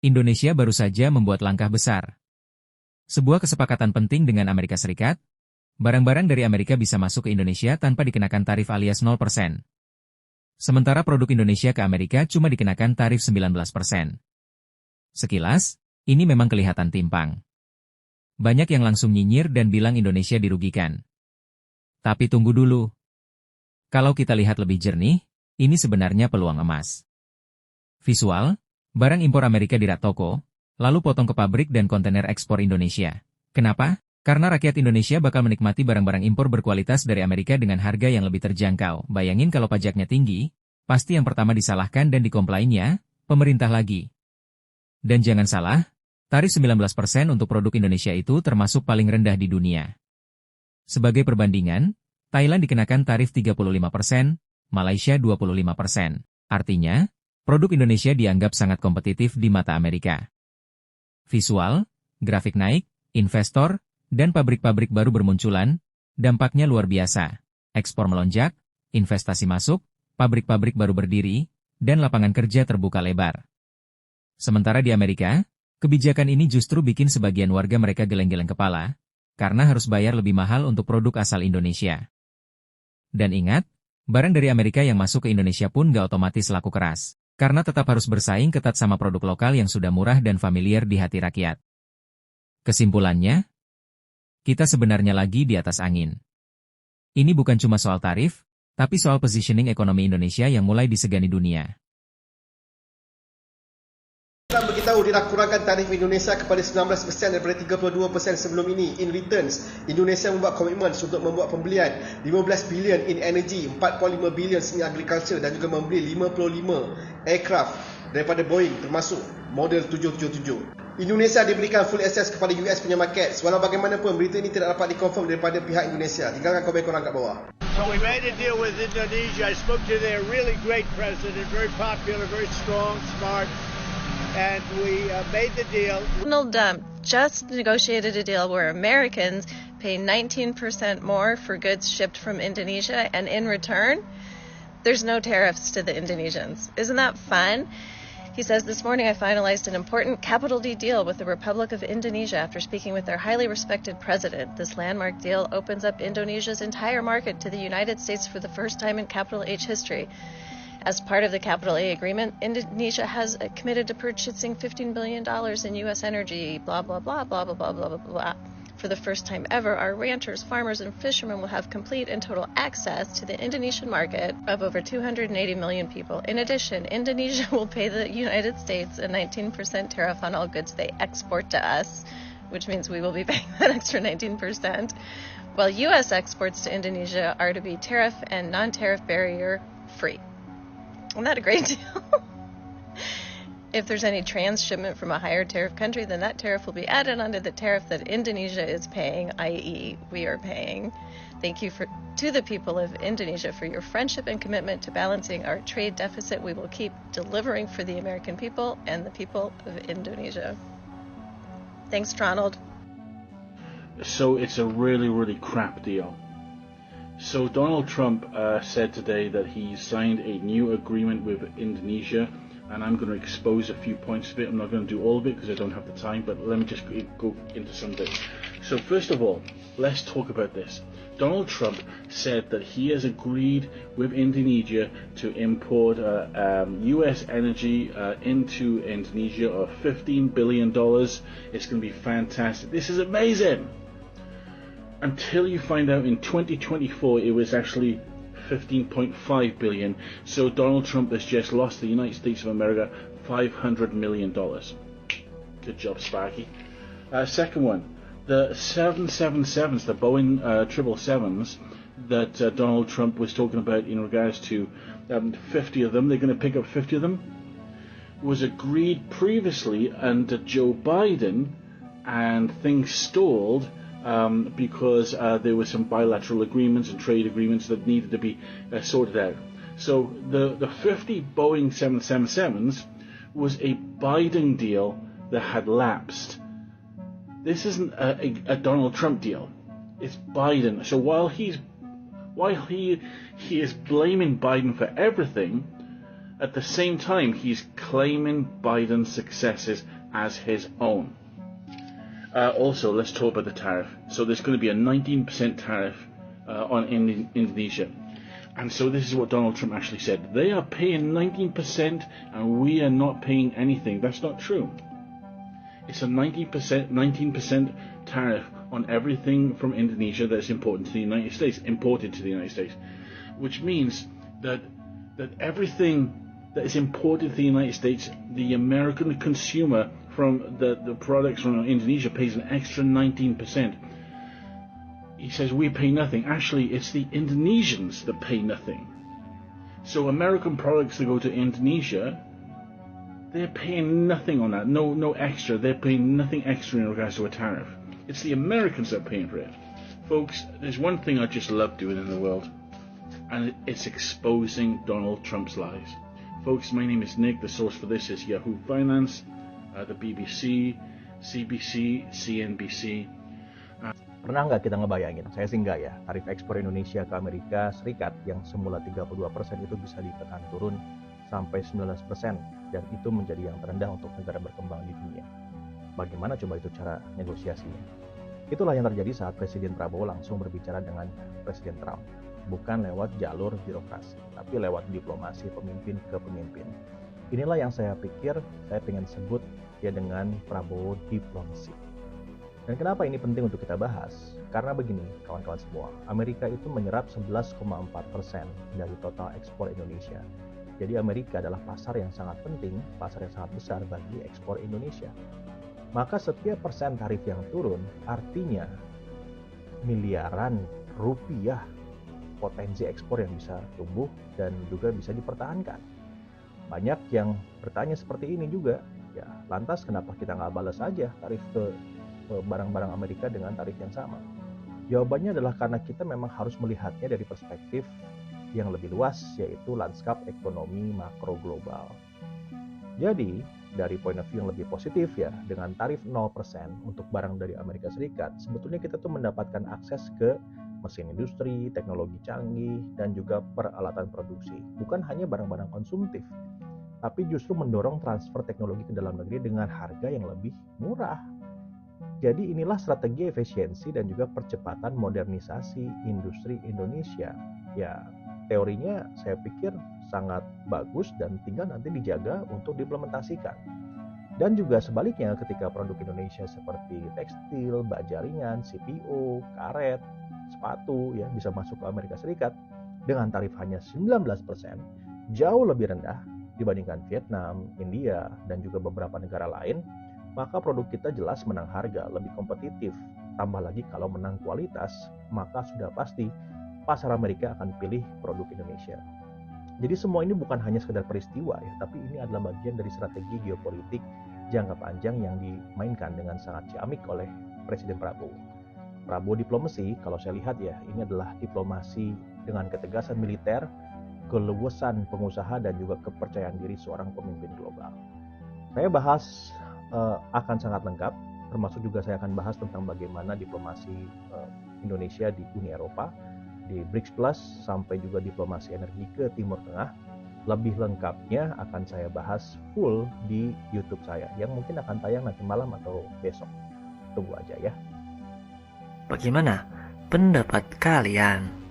Indonesia baru saja membuat langkah besar. Sebuah kesepakatan penting dengan Amerika Serikat, barang-barang dari Amerika bisa masuk ke Indonesia tanpa dikenakan tarif alias 0%. Sementara produk Indonesia ke Amerika cuma dikenakan tarif 19%. Sekilas, ini memang kelihatan timpang. Banyak yang langsung nyinyir dan bilang Indonesia dirugikan. Tapi tunggu dulu. Kalau kita lihat lebih jernih, ini sebenarnya peluang emas. Visual, barang impor Amerika dirak toko, lalu potong ke pabrik dan kontainer ekspor Indonesia. Kenapa? Karena rakyat Indonesia bakal menikmati barang-barang impor berkualitas dari Amerika dengan harga yang lebih terjangkau. Bayangin kalau pajaknya tinggi, pasti yang pertama disalahkan dan dikomplainnya, pemerintah lagi. Dan jangan salah, tarif 19% untuk produk Indonesia itu termasuk paling rendah di dunia. Sebagai perbandingan, Thailand dikenakan tarif 35%, Malaysia 25%. Artinya, produk Indonesia dianggap sangat kompetitif di mata Amerika. Visual, grafik naik, investor, dan pabrik-pabrik baru bermunculan, dampaknya luar biasa. Ekspor melonjak, investasi masuk, pabrik-pabrik baru berdiri, dan lapangan kerja terbuka lebar. Sementara di Amerika, kebijakan ini justru bikin sebagian warga mereka geleng-geleng kepala, karena harus bayar lebih mahal untuk produk asal Indonesia. Dan ingat, barang dari Amerika yang masuk ke Indonesia pun gak otomatis laku keras, karena tetap harus bersaing ketat sama produk lokal yang sudah murah dan familiar di hati rakyat. Kesimpulannya, kita sebenarnya lagi di atas angin. Ini bukan cuma soal tarif, tapi soal positioning ekonomi Indonesia yang mulai disegani dunia. Trump beritahu dia dah kurangkan tarif Indonesia kepada 19% daripada 32% sebelum ini. In returns, Indonesia membuat komitmen untuk membuat pembelian 15 bilion in energy, 4.5 bilion in agriculture dan juga membeli 55 aircraft daripada Boeing termasuk model 777. Indonesia diberikan full access kepada US punya market. Walau bagaimanapun berita ini tidak dapat dikonfirm daripada pihak Indonesia. Tinggalkan komen korang kat bawah. So we made a deal with Indonesia. I spoke to their really great president, very popular, very strong, smart. And we made the deal. Donald Trump just negotiated a deal where Americans pay 19% more for goods shipped from Indonesia, and in return, there's no tariffs to the Indonesians. Isn't that fun? He says, this morning I finalized an important capital D deal with the Republic of Indonesia after speaking with their highly respected president. This landmark deal opens up Indonesia's entire market to the United States for the first time in capital H history. As part of the Capital A agreement, Indonesia has committed to purchasing $15 billion in U.S. energy, blah, blah, blah, blah, blah, blah, blah, blah, blah. For the first time ever, our ranchers, farmers, and fishermen will have complete and total access to the Indonesian market of over 280 million people. In addition, Indonesia will pay the United States a 19% tariff on all goods they export to us, which means we will be paying that extra 19%, while U.S. exports to Indonesia are to be tariff and non-tariff barrier free. Isn't that a great deal? If there's any transshipment from a higher tariff country, then that tariff will be added onto the tariff that Indonesia is paying, i.e. we are paying. Thank you to the people of Indonesia for your friendship and commitment to balancing our trade deficit. We will keep delivering for the American people and the people of Indonesia. Thanks, Ronald. So it's a really, really crap deal. So Donald Trump said today that he signed a new agreement with Indonesia, and I'm going to expose a few points of it. I'm not going to do all of it because I don't have the time, but let me just go into some of it. So first of all, let's talk about this. Donald Trump said that he has agreed with Indonesia to import US energy into Indonesia of $15 billion. It's going to be fantastic. This is amazing! Until you find out in 2024 it was actually 15.5 billion. So Donald Trump has just lost the United States of America $500 million. Good job, Sparky. Second one, the 777s, the Boeing 777s that Donald Trump was talking about in regards to 50 of them, they're going to pick up 50 of them, was agreed previously under Joe Biden, and things stalled because there were some bilateral agreements and trade agreements that needed to be sorted out. So the 50 Boeing 777s was a Biden deal that had lapsed. This isn't a Donald Trump deal. It's Biden. So while he is blaming Biden for everything, At the same time, he's claiming Biden's successes as his own. Also, let's talk about the tariff. So there's going to be a 19% tariff on Indonesia. And so this is what Donald Trump actually said. They are paying 19% and we are not paying anything. That's not true. It's a 19% tariff on everything from Indonesia that's imported to the United States, which means that everything that is imported to the United States, the American consumer from the products from Indonesia pays an extra 19%. He says we pay nothing. Actually, it's the Indonesians that pay nothing. So American products that go to Indonesia, they're paying nothing on that. No extra. They're paying nothing extra in regards to a tariff. It's the Americans that are paying for it. Folks, there's one thing I just love doing in the world, and it's exposing Donald Trump's lies. Folks, my name is Nick. The source for this is Yahoo Finance, the BBC, CBC, CNBC. Pernah nggak kita ngebayangin, saya sih nggak ya, tarif ekspor Indonesia ke Amerika Serikat yang semula 32% itu bisa ditekan turun sampai 19%, dan itu menjadi yang terendah untuk negara berkembang di dunia. Bagaimana coba itu cara negosiasinya? Itulah yang terjadi saat Presiden Prabowo langsung berbicara dengan Presiden Trump. Bukan lewat jalur birokrasi, tapi lewat diplomasi pemimpin ke pemimpin. Inilah yang saya pikir saya ingin sebut ya dengan Prabowo diplomasi. Dan kenapa ini penting untuk kita bahas? Karena begini, kawan-kawan semua, Amerika itu menyerap 11,4% dari total ekspor Indonesia. Jadi Amerika adalah pasar yang sangat penting, pasar yang sangat besar bagi ekspor Indonesia. Maka setiap persen tarif yang turun, artinya miliaran rupiah potensi ekspor yang bisa tumbuh dan juga bisa dipertahankan. Banyak yang bertanya seperti ini juga, ya lantas kenapa kita nggak balas saja tarif ke barang-barang Amerika dengan tarif yang sama? Jawabannya adalah karena kita memang harus melihatnya dari perspektif yang lebih luas, yaitu lanskap ekonomi makro global. Jadi, dari point of view yang lebih positif ya, dengan tarif 0% untuk barang dari Amerika Serikat, sebetulnya kita tuh mendapatkan akses ke mesin industri, teknologi canggih, dan juga peralatan produksi. Bukan hanya barang-barang konsumtif, tapi justru mendorong transfer teknologi ke dalam negeri dengan harga yang lebih murah. Jadi inilah strategi efisiensi dan juga percepatan modernisasi industri Indonesia. Ya, teorinya saya pikir sangat bagus dan tinggal nanti dijaga untuk diimplementasikan. Dan juga sebaliknya ketika produk Indonesia seperti tekstil, baja ringan, CPO, karet, sepatu ya bisa masuk ke Amerika Serikat dengan tarif hanya 19%, jauh lebih rendah dibandingkan Vietnam, India, dan juga beberapa negara lain, maka produk kita jelas menang harga, lebih kompetitif. Tambah lagi kalau menang kualitas, maka sudah pasti pasar Amerika akan pilih produk Indonesia. Jadi semua ini bukan hanya sekedar peristiwa ya, tapi ini adalah bagian dari strategi geopolitik jangka panjang yang dimainkan dengan sangat ciamik oleh Presiden Prabowo. Prabowo diplomasi, kalau saya lihat ya, ini adalah diplomasi dengan ketegasan militer, keleluasan pengusaha, dan juga kepercayaan diri seorang pemimpin global. Saya bahas akan sangat lengkap, termasuk juga saya akan bahas tentang bagaimana diplomasi Indonesia di Uni Eropa, di BRICS Plus, sampai juga diplomasi energi ke Timur Tengah. Lebih lengkapnya akan saya bahas full di YouTube saya, yang mungkin akan tayang nanti malam atau besok. Tunggu aja ya. Bagaimana pendapat kalian?